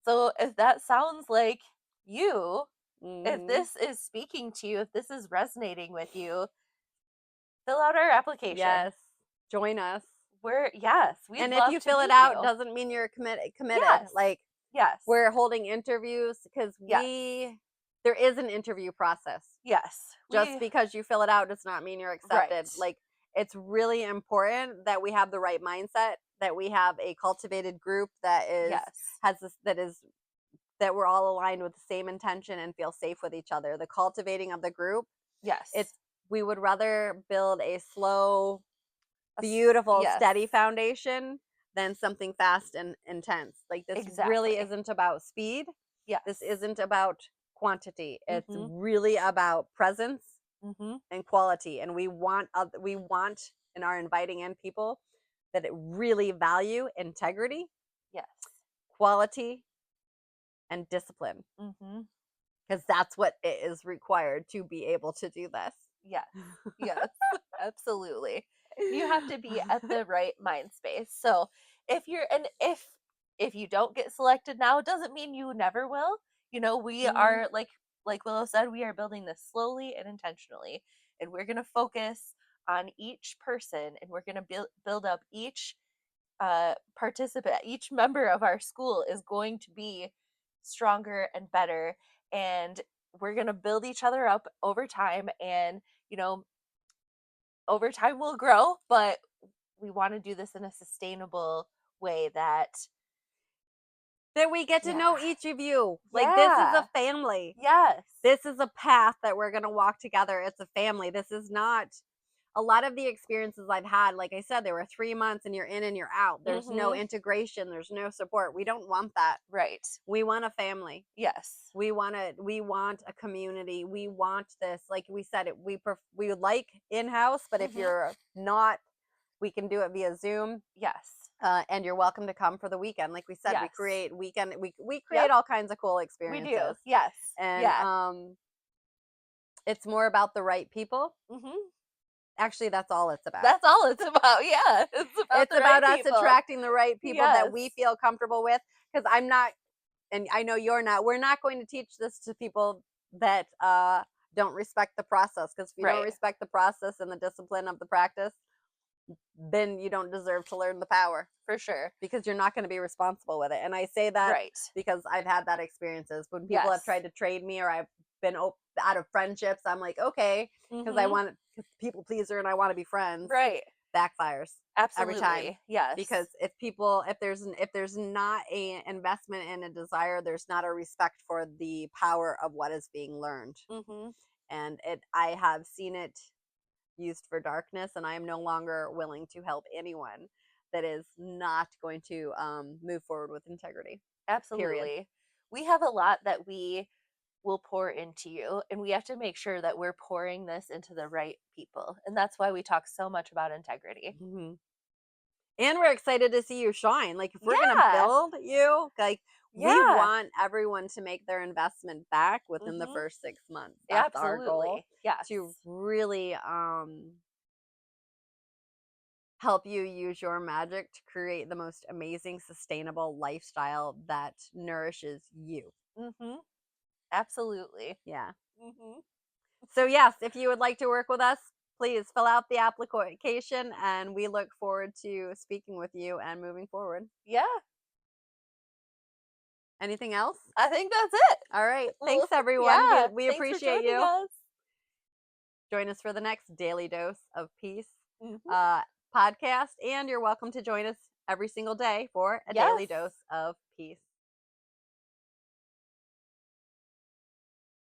So if that sounds like you, if Mm-hmm. this is speaking to you, if this is resonating with you, fill out our application. Yes. Join us. Yes, we'd And if love you to fill it meet out, you. doesn't mean you're committed. Yes. Like, Yes. we're holding interviews because Yes. there is an interview process. Yes. Just because you fill it out does not mean you're accepted. Right. Like, it's really important that we have the right mindset, that we have a cultivated group Yes. that we're all aligned with the same intention and feel safe with each other. The cultivating of the group, Yes. we would rather build a slow, beautiful, steady Yes. foundation than something fast and intense. Like, this really Exactly. isn't about speed. This Yes. isn't about quantity. It's Mhm. really about presence Mhm. and quality. And we want and are inviting in people that really value integrity, Yes. quality, and discipline, Mhm. because that's what it is required to be able to do this. Yes. Yes. Absolutely. You have to be at the right mind space. So, if you don't get selected now, it doesn't mean you never will. We Mhm. are like Willow said, we are building this slowly and intentionally. And we're going to focus on each person, and we're going to build up each participant. Each member of our school is going to be stronger and better, and we're going to build each other up over time. And you know over time we'll grow, but we want to do this in a sustainable way that that we get to know Yeah. each of you. Like, this is Yeah. a family. Yes. This is a path that we're going to walk together. It's a family. This is not a lot of the experiences I've had. Like I said, there were 3 months and you're in and you're out. There's no integration. There's no support. We don't want that. Right. We want a family. Yes. We want a community. We want this. Like we said, we like in-house, but if you're not, we can do it via Zoom. Yes. And you're welcome to come for the weekend. Like we said, we Yes. create weekend. We create all kinds of cool We experiences. do. Yes. And Yeah. it's more about the right people. Actually, that's all it's about. That's all it's about. Yeah. It's about us people. attracting the right people that we Yes. feel comfortable with. Because I'm not, and I know you're not. We're not going to teach this to people that don't respect the process. Because if you don't Right. respect the process and the discipline of the practice, then you don't deserve to learn the power. For sure. Because you're not going to be responsible with it. And I say that Right. because I've had that experiences when people have Yes. tried to trade me, or I've been out of friendships. I'm like, okay, because I want to people pleaser and I want to be friends. Right. Backfires Absolutely. every time. Yes. Because if there's not a investment and a desire, there's not a respect for the power of what is being learned. And I have seen it used for darkness, and I am no longer willing to help anyone that is not going to move forward with integrity. Absolutely. Period. We have a lot that we will pour into you, and we have to make sure that we're pouring this into the right people. And that's why we talk so much about integrity. And we're excited to see you shine. Like, if we're gonna build you, like, we want everyone to make their investment back within the first 6 months. That's our goal. Yes. To really help you use your magic to create the most amazing, sustainable lifestyle that nourishes you. Absolutely. Yeah. So yes, if you would like to work with us, please fill out the application, and we look forward to speaking with you and moving forward. Yeah. Anything else? I think that's it. All right. Thanks, everyone. Yeah. We Thanks for appreciate joining you. us. Join us for the next Daily Dose of Peace podcast. And you're welcome to join us every single day for a Daily Dose of Peace.